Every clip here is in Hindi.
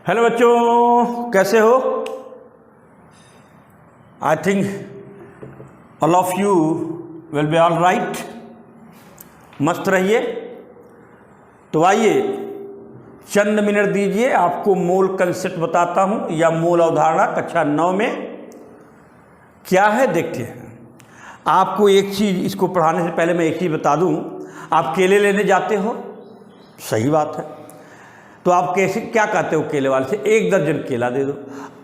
हेलो बच्चों, कैसे हो? I think all of you will be all right. मस्त रहिए। तो आइए चंद मिनट दीजिए, आपको मूल कंसेप्ट बताता हूं या मूल अवधारणा कक्षा 9 में क्या है देखते हैं। आपको एक चीज़, इसको पढ़ाने से पहले मैं एक चीज़ बता दूं। आप केले लेने जाते हो, सही बात है, तो आप कैसे क्या कहते हो केले वाले से, 1 दर्जन केला दे दो।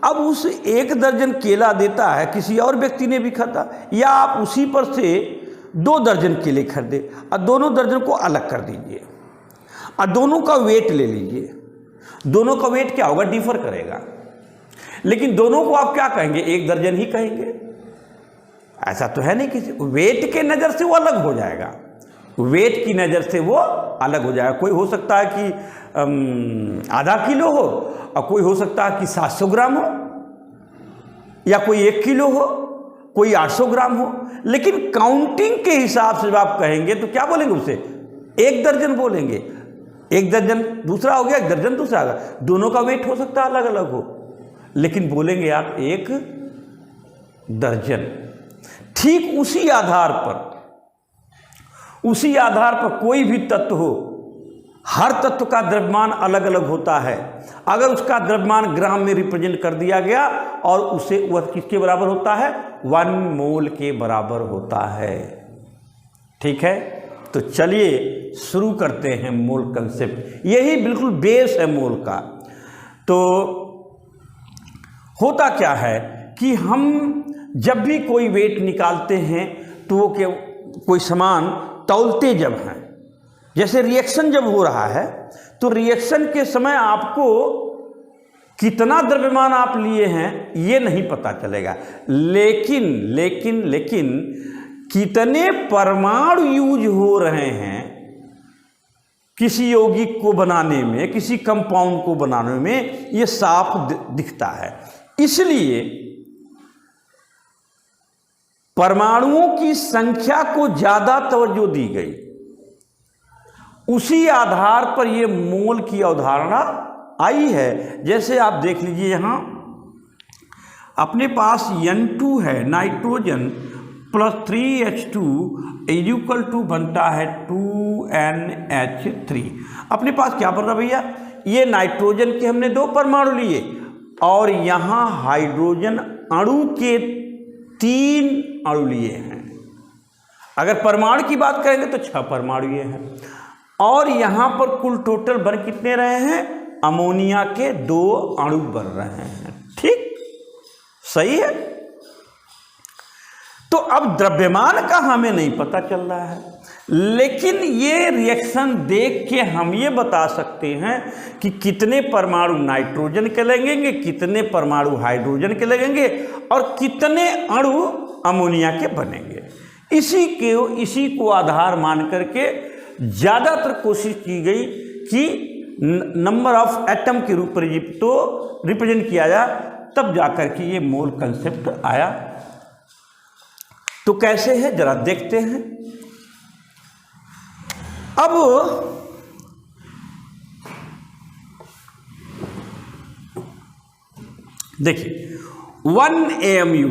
अब उस 1 दर्जन केला देता है किसी और व्यक्ति ने भी खरीदा, या आप उसी पर से 2 दर्जन केले खरीदे और दोनों दर्जन को अलग कर दीजिए और दोनों का वेट ले लीजिए। दोनों का वेट क्या होगा, डिफर करेगा, लेकिन दोनों को आप क्या कहेंगे, 1 दर्जन ही कहेंगे। ऐसा तो है नहीं, किसी वेट के नज़र से वो अलग हो जाएगा, वेट की नज़र से वो अलग हो जाएगा। कोई हो सकता है कि आधा किलो हो और कोई हो सकता है कि 700 ग्राम हो, या कोई 1 किलो हो, कोई 800 ग्राम हो, लेकिन काउंटिंग के हिसाब से जब आप कहेंगे तो क्या बोलेंगे, उसे 1 दर्जन बोलेंगे। 1 दर्जन दूसरा हो गया, 1 दर्जन दूसरा आ गया, दोनों का वेट हो सकता है अलग अलग हो, लेकिन बोलेंगे आप 1 दर्जन। ठीक उसी आधार पर कोई भी तत्व हो, हर तत्व का द्रव्यमान अलग अलग होता है। अगर उसका द्रव्यमान ग्राम में रिप्रेजेंट कर दिया गया और उसे वह किसके बराबर होता है, 1 मोल के बराबर होता है। ठीक है, तो चलिए शुरू करते हैं मोल कंसेप्ट। यही बिल्कुल बेस है मोल का। तो होता क्या है कि हम जब भी कोई वेट निकालते हैं तो वो कोई सामान तौलते जब हैं, जैसे रिएक्शन जब हो रहा है तो रिएक्शन के समय आपको कितना द्रव्यमान आप लिए हैं ये नहीं पता चलेगा, लेकिन कितने परमाणु यूज हो रहे हैं किसी यौगिक को बनाने में, किसी कंपाउंड को बनाने में, ये साफ दिखता है। इसलिए परमाणुओं की संख्या को ज्यादा तवज्जो दी गई, उसी आधार पर ये मोल की अवधारणा आई है। जैसे आप देख लीजिए, यहां अपने पास N2 है, nitrogen plus 3H2 equal to बनता है 2NH3। अपने पास क्या बन रहा भैया, ये नाइट्रोजन के हमने 2 परमाणु लिए और यहां हाइड्रोजन अणु के 3 अणु लिए हैं। अगर परमाणु की बात करेंगे तो 6 परमाणु ये हैं, और यहां पर कुल टोटल बन कितने रहे हैं, अमोनिया के 2 अणु बन रहे हैं। ठीक, सही है। तो अब द्रव्यमान का हमें नहीं पता चल रहा है, लेकिन ये रिएक्शन देख के हम ये बता सकते हैं कि कितने परमाणु नाइट्रोजन के लगेंगे, कितने परमाणु हाइड्रोजन के लगेंगे और कितने अणु अमोनिया के बनेंगे। इसी को आधार मान करके ज़्यादातर कोशिश की गई कि नंबर ऑफ एटम के रूप में तो रिप्रेजेंट किया जाए, तब जाकर के ये मोल कंसेप्ट आया। तो कैसे है जरा देखते हैं। अब देखिए 1 AMU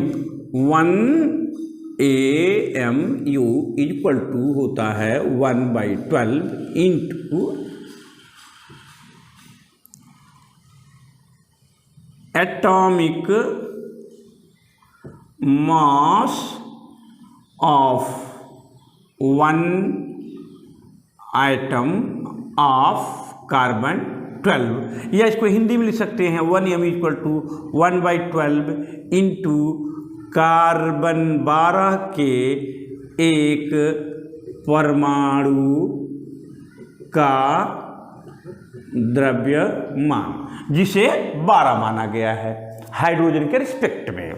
इक्वल टू होता है 1/12 into atomic mass of 1 item of carbon 12, या इसको हिंदी में लिख सकते हैं 1 AMU equal to 1/12 into carbon 12 के 1 परमाणु का द्रव्यमान, जिसे 12 माना गया है हाइड्रोजन के रिस्पेक्ट में।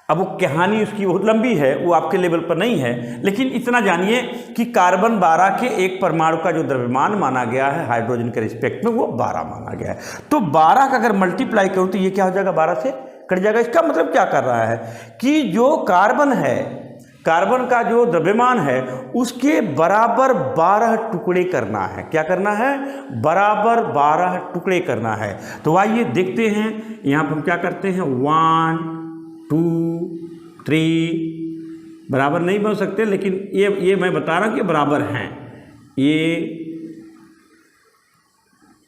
अब वो कहानी उसकी बहुत लंबी है, वो आपके लेवल पर नहीं है, लेकिन इतना जानिए कि कार्बन 12 के 1 परमाणु का जो द्रव्यमान माना गया है हाइड्रोजन के रिस्पेक्ट में, वो 12 माना गया है। तो 12 का अगर मल्टीप्लाई करूँ तो ये क्या हो जाएगा, 12 से कट जाएगा। इसका मतलब क्या कर रहा है कि जो कार्बन है कार्बन का जो द्रव्यमान है उसके बराबर 12 टुकड़े करना है। क्या करना है? बराबर 12 टुकड़े करना है। तो आइए देखते हैं, यहाँ पर हम क्या करते हैं, 1 2 3 बराबर नहीं बन सकते, लेकिन ये मैं बता रहा हूँ कि बराबर हैं। ये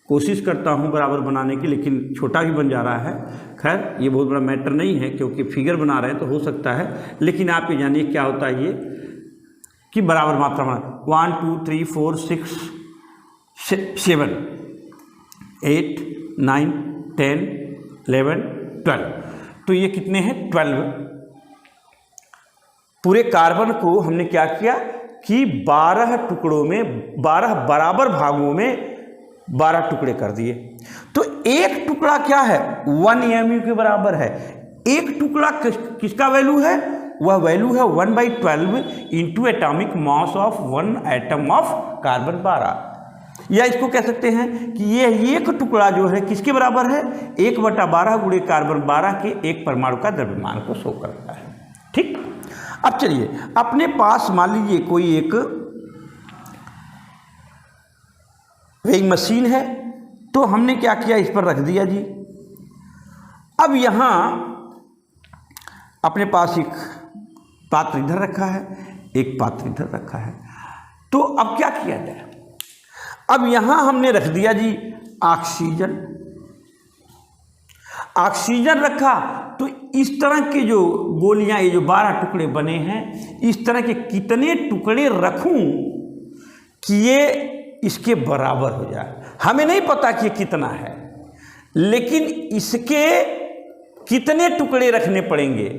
कोशिश करता हूँ बराबर बनाने की, लेकिन छोटा भी बन जा रहा है। खैर ये बहुत बड़ा मैटर नहीं है, क्योंकि फिगर बना रहे हैं तो हो सकता है, लेकिन आप ये जानिए क्या होता है ये कि बराबर मात्रा बना 1 2 3 4 6 7 8 9 10 11 12। तो ये कितने हैं? 12। पूरे कार्बन को हमने क्या किया कि 12 टुकड़ों में, 12 बराबर भागों में 12 टुकड़े कर दिए। तो एक टुकड़ा क्या है? 1 mu के बराबर है। एक टुकड़ा किसका वैल्यू है? वह वैल्यू है 1/12 into atomic mass of 1 atom of carbon 12। या इसको कह सकते हैं कि ये एक टुकड़ा जो है किसके बराबर है? 1/12 गुणे कार्बन 12 के एक परमाणु का द्रव्यमान को शो करता है। ठीक। अब चलिए, अपने पास मान लीजिए कोई एक वेइंग मशीन है, तो हमने क्या किया, इस पर रख दिया जी। अब यहाँ अपने पास एक पात्र इधर रखा है, एक पात्र इधर रखा है। तो अब क्या किया जाए? अब यहाँ हमने रख दिया जी ऑक्सीजन। ऑक्सीजन रखा तो इस तरह के जो गोलियां, ये जो 12 टुकड़े बने हैं, इस तरह के कितने टुकड़े रखूं कि ये इसके बराबर हो जाए। हमें नहीं पता कि ये कितना है, लेकिन इसके कितने टुकड़े रखने पड़ेंगे?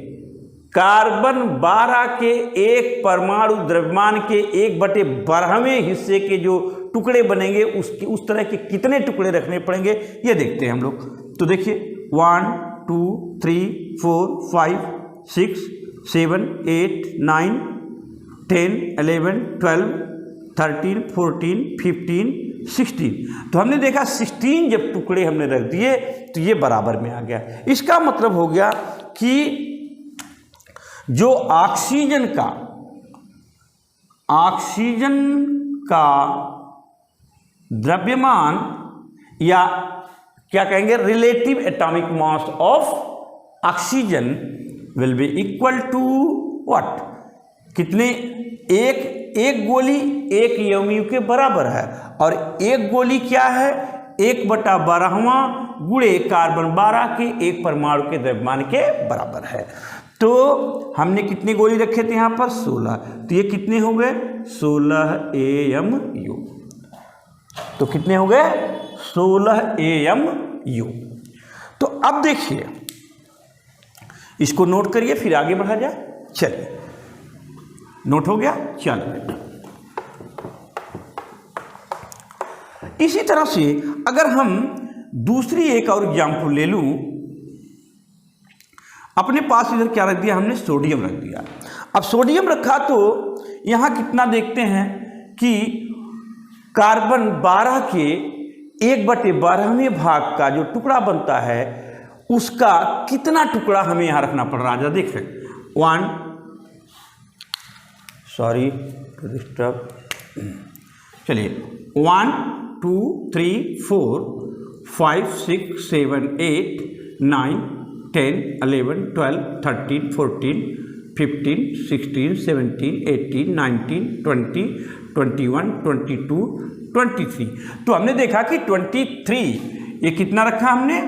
कार्बन 12 के एक परमाणु द्रव्यमान के 1/12वें हिस्से के जो टुकड़े बनेंगे उसके उस तरह के कितने टुकड़े रखने पड़ेंगे, ये देखते हैं हम लोग। तो देखिए 1 2 3 4 5 6 7 8 9 10 11 12 13 14 15 16। तो हमने देखा 16 जब टुकड़े हमने रख दिए तो ये बराबर में आ गया। इसका मतलब हो गया कि जो ऑक्सीजन का द्रव्यमान, या क्या कहेंगे, relative atomic mass of oxygen will be equal to what? कितने? एक गोली 1 mu के बराबर है, और एक गोली क्या है? 1/12वां गुणे कार्बन 12 के एक परमाणु के द्रव्यमान के बराबर है। तो हमने कितने गोली रखे थे यहाँ पर? 16। तो ये कितने हो गए? 16 AMU। तो कितने हो गए? 16 AMU। तो अब देखिए, इसको नोट करिए, फिर आगे बढ़ा जाए। चलिए, नोट हो गया? चलिए, इसी तरह से अगर हम दूसरी एक और एग्जाम्पल ले लूं, अपने पास इधर क्या रख दिया हमने? सोडियम रख दिया। अब सोडियम रखा तो यहां कितना देखते हैं कि कार्बन 12 के 1/12वें भाग का जो टुकड़ा बनता है उसका कितना टुकड़ा हमें यहां रखना पड़ रहा है। देख रहे 1 सॉरी टू डिस्टर्ब, चलिए 1 2 3 4 5 6 7 8 9 10 11 12 13 14 15 16 17 18 19 20 21 22 23। तो हमने देखा कि 23, ये कितना रखा हमने?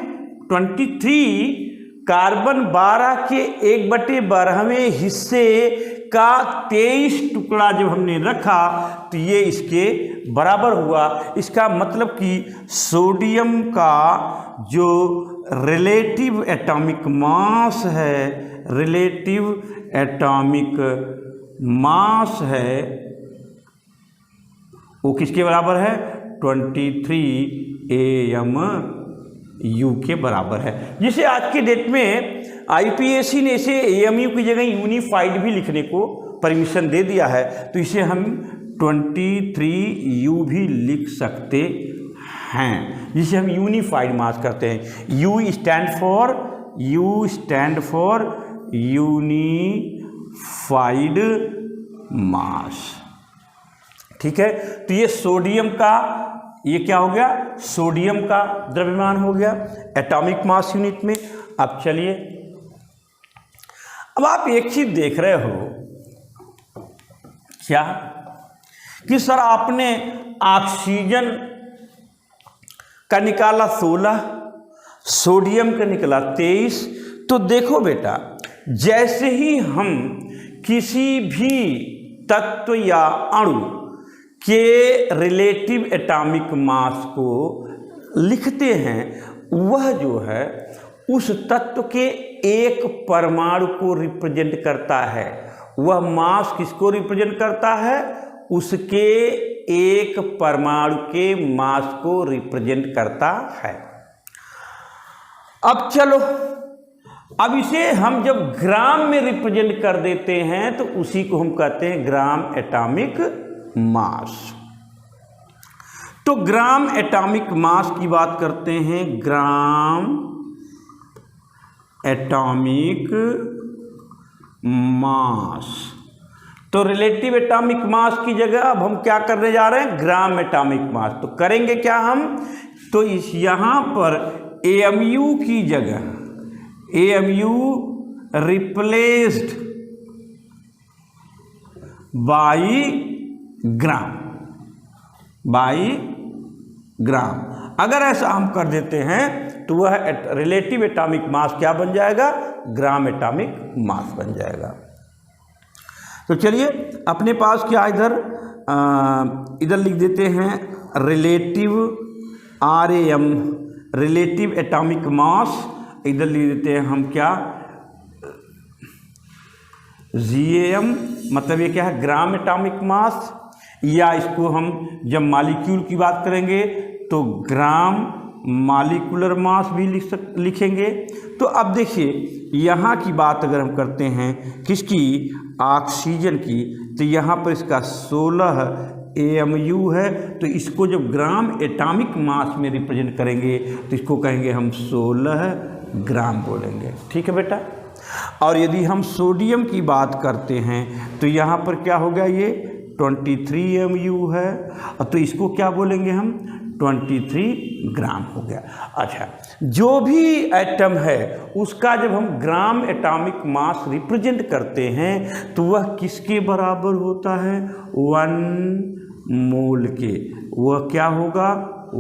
23 कार्बन 12 के 1/12वें हिस्से का 23 टुकड़ा जब हमने रखा तो ये इसके बराबर हुआ। इसका मतलब कि सोडियम का जो रिलेटिव एटॉमिक मास है, रिलेटिव एटॉमिक मास है, वो किसके बराबर है? 23 AMU के बराबर है। जिसे आज के डेट में IPAC ने इसे AMU की जगह यूनिफाइड भी लिखने को परमिशन दे दिया है, तो इसे हम 23U भी लिख सकते हैं, जिसे हम यूनिफाइड मास करते हैं। U स्टैंड फॉर यूनिफाइड मास। ठीक है, तो ये सोडियम का, ये क्या हो गया, सोडियम का द्रव्यमान हो गया एटॉमिक मास यूनिट में। अब चलिए, अब आप एक चीज देख रहे हो क्या कि सर आपने ऑक्सीजन का निकाला 16, सोडियम का निकला 23। तो देखो बेटा, जैसे ही हम किसी भी तत्व या अणु के रिलेटिव एटॉमिक मास को लिखते हैं, वह जो है उस तत्व के एक परमाणु को रिप्रेजेंट करता है। वह मास किसको रिप्रेजेंट करता है, उसके एक परमाणु के मास को रिप्रेजेंट करता है। अब चलो, अब इसे हम जब ग्राम में रिप्रेजेंट कर देते हैं तो उसी को हम कहते हैं ग्राम एटॉमिक मास। तो ग्राम एटॉमिक मास की बात करते हैं, ग्राम एटॉमिक मास। तो रिलेटिव एटॉमिक मास की जगह अब हम क्या करने जा रहे हैं, ग्राम एटॉमिक मास। तो करेंगे क्या हम, तो इस यहां पर AMU की जगह AMU रिप्लेस्ड बाई ग्राम। अगर ऐसा हम कर देते हैं तो वह रिलेटिव एटॉमिक मास क्या बन जाएगा, ग्राम एटॉमिक मास बन जाएगा। तो चलिए, अपने पास क्या इधर लिख देते हैं रिलेटिव RAM, रिलेटिव एटॉमिक मास। इधर लिख देते हैं हम क्या, GAM, मतलब ये क्या है, ग्राम एटॉमिक मास। या इसको हम जब मॉलिक्यूल की बात करेंगे तो ग्राम मॉलिक्यूलर मास भी लिखेंगे। तो अब देखिए, यहाँ की बात अगर हम करते हैं किसकी, ऑक्सीजन की, तो यहाँ पर इसका 16 AMU है। तो इसको जब ग्राम एटॉमिक मास में रिप्रेजेंट करेंगे तो इसको कहेंगे हम 16 ग्राम बोलेंगे। ठीक है बेटा। और यदि हम सोडियम की बात करते हैं तो यहाँ पर क्या हो गया, ये 23 AMU है, तो इसको क्या बोलेंगे हम, 23 ग्राम हो गया। अच्छा, जो भी एटम है उसका जब हम ग्राम एटॉमिक मास रिप्रेजेंट करते हैं तो वह किसके बराबर होता है, 1 मोल के। वह क्या होगा,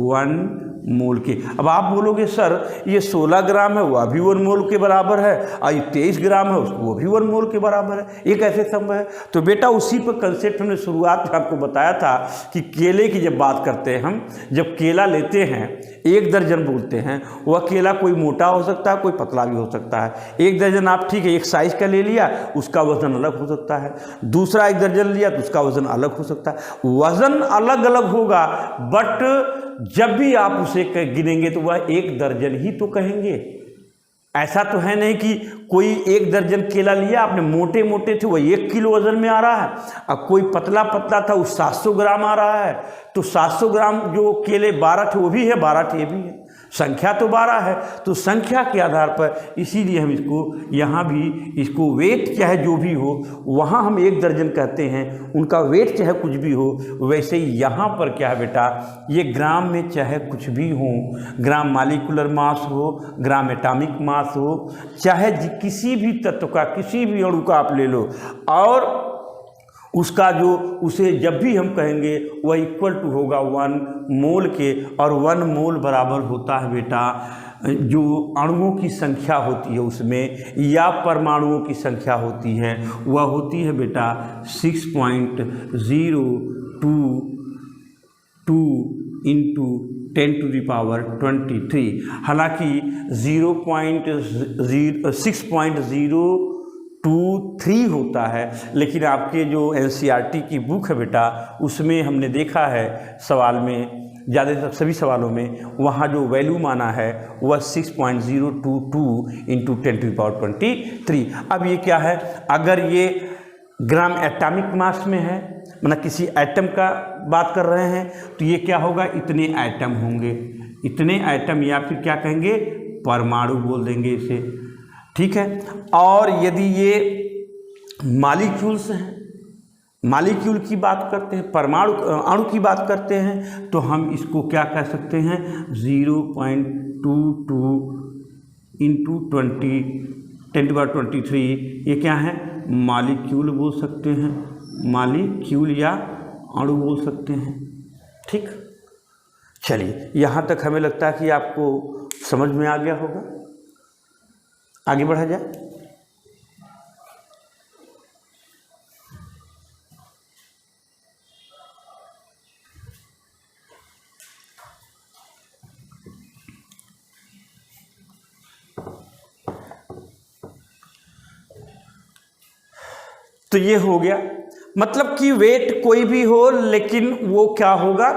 1 मोल के। अब आप बोलोगे सर ये 16 ग्राम है वह भी 1 मोल के बराबर है, और ये 23 ग्राम है वो भी 1 मोल के बराबर है, ये कैसे संभव है। तो बेटा उसी पर कंसेप्ट हमने शुरुआत में आपको बताया था कि केले की जब बात करते हैं हम, जब केला लेते हैं 1 दर्जन बोलते हैं, वह केला कोई मोटा हो सकता है, कोई पतला भी हो सकता है। 1 दर्जन आप ठीक है एक साइज का ले लिया, उसका वजन अलग हो सकता है। दूसरा 1 दर्जन लिया तो उसका वजन अलग हो सकता है। वजन अलग अलग होगा, बट जब भी आप उसे गिनेंगे तो वह 1 दर्जन ही तो कहेंगे। ऐसा तो है नहीं कि कोई 1 दर्जन केला लिया आपने, मोटे मोटे थे वह 1 किलो वजन में आ रहा है, अब कोई पतला पतला था वो 700 ग्राम आ रहा है। तो 700 ग्राम जो केले 12 थे वो भी है, 12 थे भी है, संख्या तो 12 है। तो संख्या के आधार पर इसीलिए हम इसको यहाँ भी इसको वेट चाहे जो भी हो वहाँ हम 1 दर्जन कहते हैं, उनका वेट चाहे कुछ भी हो। वैसे ही यहाँ पर क्या है बेटा, ये ग्राम में चाहे कुछ भी हो, ग्राम मॉलिक्यूलर मास हो, ग्राम एटॉमिक मास हो, चाहे किसी भी तत्व का किसी भी अणु का आप ले लो, और उसका जो उसे जब भी हम कहेंगे वह इक्वल टू होगा 1 मोल के। और 1 मोल बराबर होता है बेटा जो अणुओं की संख्या होती है उसमें या परमाणुओं की संख्या होती है, वह होती है बेटा 6.022 इंटू 10⁻23। हालांकि 6.023 होता है, लेकिन आपके जो NCERT की बुक है बेटा उसमें हमने देखा है सवाल में, ज़्यादातर सभी सवालों में वहाँ जो वैल्यू माना है वह 6.022 इंटू 10⁻23। अब ये क्या है, अगर ये ग्राम एटॉमिक मास में है, मतलब किसी एटम का बात कर रहे हैं, तो ये क्या होगा, इतने एटम होंगे, इतने एटम, या फिर क्या कहेंगे परमाणु बोल देंगे इसे। ठीक है। और यदि ये मॉलिक्यूल्स हैं, मॉलिक्यूल की बात करते हैं, परमाणु अणु की बात करते हैं, तो हम इसको क्या कह सकते हैं 0.22 इंटू 10⁻23 ये क्या है मॉलिक्यूल बोल सकते हैं, मॉलिक्यूल या अणु बोल सकते हैं। ठीक, चलिए यहाँ तक हमें लगता है कि आपको समझ में आ गया होगा। आगे बढ़ा जाए। तो ये हो गया, मतलब कि वेट कोई भी हो लेकिन वो क्या होगा,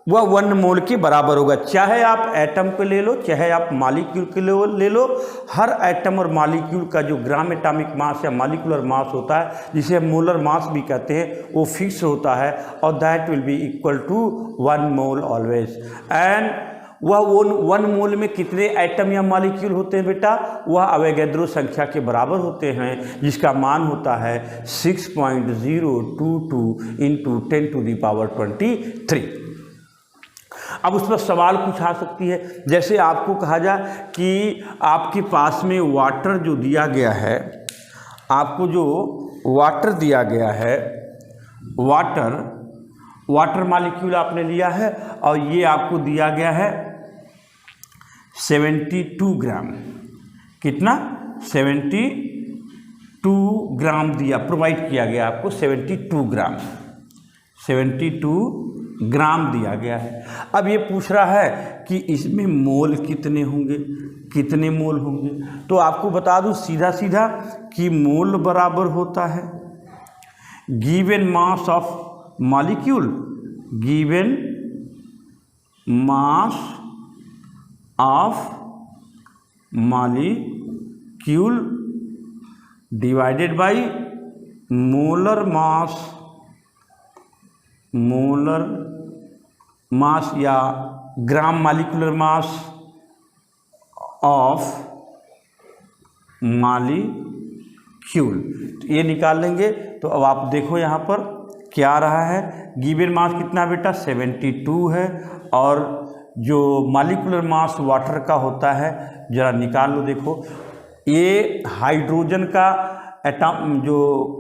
वह 1 मोल के बराबर होगा। चाहे आप एटम को ले लो, चाहे आप मॉलिक्यूल के ले लो, हर एटम और मॉलिक्यूल का जो ग्राम एटॉमिक मास या मॉलिक्यूलर मास होता है, जिसे हम मोलर मास भी कहते हैं, वो फिक्स होता है और that will be equal to 1 mole always. And वह 1 मोल में कितने एटम या मॉलिक्यूल होते हैं बेटा, वह अवोगाद्रो संख्या के बराबर होते हैं, जिसका मान होता है 6.022 इंटू 10⁻23। अब उस पर सवाल पूछा सकती है, जैसे आपको कहा जाए कि आपके पास में वाटर जो दिया गया है, आपको जो वाटर दिया गया है, वाटर मॉलिक्यूल आपने लिया है और ये आपको दिया गया है 72 ग्राम। कितना 72 ग्राम दिया, प्रोवाइड किया गया आपको 72 ग्राम, 72 ग्राम दिया गया है। अब ये पूछ रहा है कि इसमें मोल कितने होंगे, कितने मोल होंगे। तो आपको बता दूं सीधा सीधा कि मोल बराबर होता है given mass of molecule, given mass of molecule divided by molar mass या gram molecular mass of molecule. ये निकाल लेंगे। तो अब आप देखो यहाँ पर क्या आ रहा है, गिवन मास कितना बेटा 72 है, और जो मॉलिक्यूलर मास वाटर का होता है जरा निकाल लो। देखो ये हाइड्रोजन का एटम जो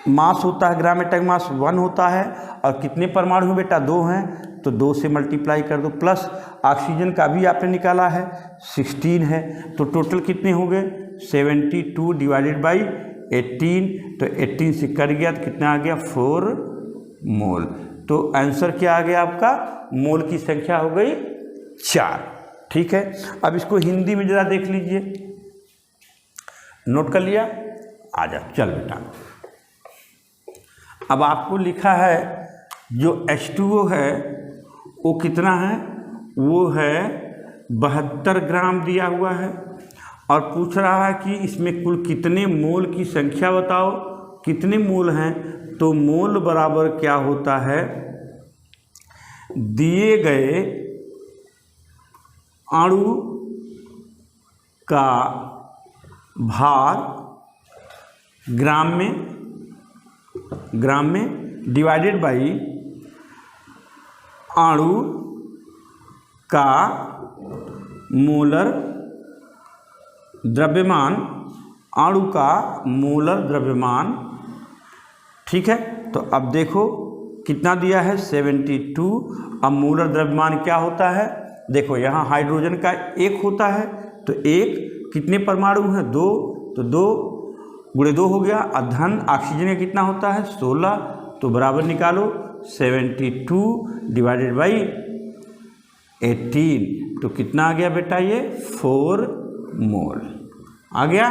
मास होता है, ग्राम एटॉमिक मास 1 होता है, और कितने परमाणु हैं बेटा 2 हैं, तो 2 से मल्टीप्लाई कर दो, प्लस ऑक्सीजन का भी आपने निकाला है 16 है, तो टोटल कितने हो गए 72 डिवाइडेड बाई 18, तो 18 से कट गया तो कितना आ गया 4 मोल। तो आंसर क्या आ गया आपका, मोल की संख्या हो गई 4। ठीक है, अब इसको हिंदी में जरा देख लीजिए, नोट कर लिया, आ जा चल बेटा। अब आपको लिखा है जो H2O है वो कितना है, वो है 72 ग्राम दिया हुआ है, और पूछ रहा है कि इसमें कुल कितने मोल की संख्या बताओ, कितने मोल हैं। तो मोल बराबर क्या होता है, दिए गए अणु का भार ग्राम में डिवाइडेड बाई अणु का मोलर द्रव्यमान, अणु का मोलर द्रव्यमान। ठीक है, तो अब देखो कितना दिया है 72, अब मोलर द्रव्यमान क्या होता है, देखो यहाँ हाइड्रोजन का 1 होता है, तो 1 कितने परमाणु हैं 2, तो 2 गुणे 2 हो गया, धन ऑक्सीजन का कितना होता है 16, तो बराबर निकालो 72 डिवाइडेड बाई 18, तो कितना आ गया बेटा ये 4 मोल आ गया।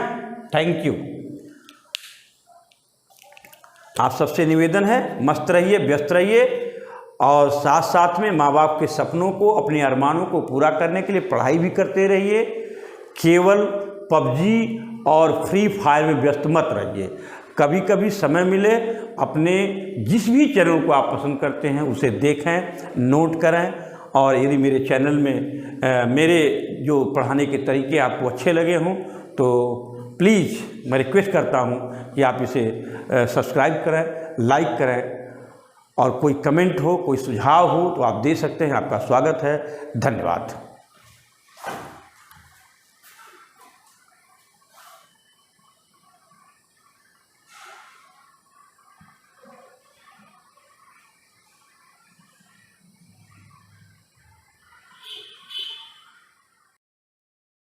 Thank you. आप सबसे निवेदन है मस्त रहिए, व्यस्त रहिए, और साथ साथ में माँ बाप के सपनों को, अपने अरमानों को पूरा करने के लिए पढ़ाई भी करते रहिए। केवल पबजी और फ्री फायर में व्यस्त मत रहिए। कभी कभी समय मिले, अपने जिस भी चैनल को आप पसंद करते हैं उसे देखें, नोट करें, और यदि मेरे चैनल में मेरे जो पढ़ाने के तरीके आपको अच्छे लगे हों तो प्लीज़ मैं रिक्वेस्ट करता हूँ कि आप इसे सब्सक्राइब करें, लाइक करें, और कोई कमेंट हो, कोई सुझाव हो तो आप दे सकते हैं। आपका स्वागत है। धन्यवाद।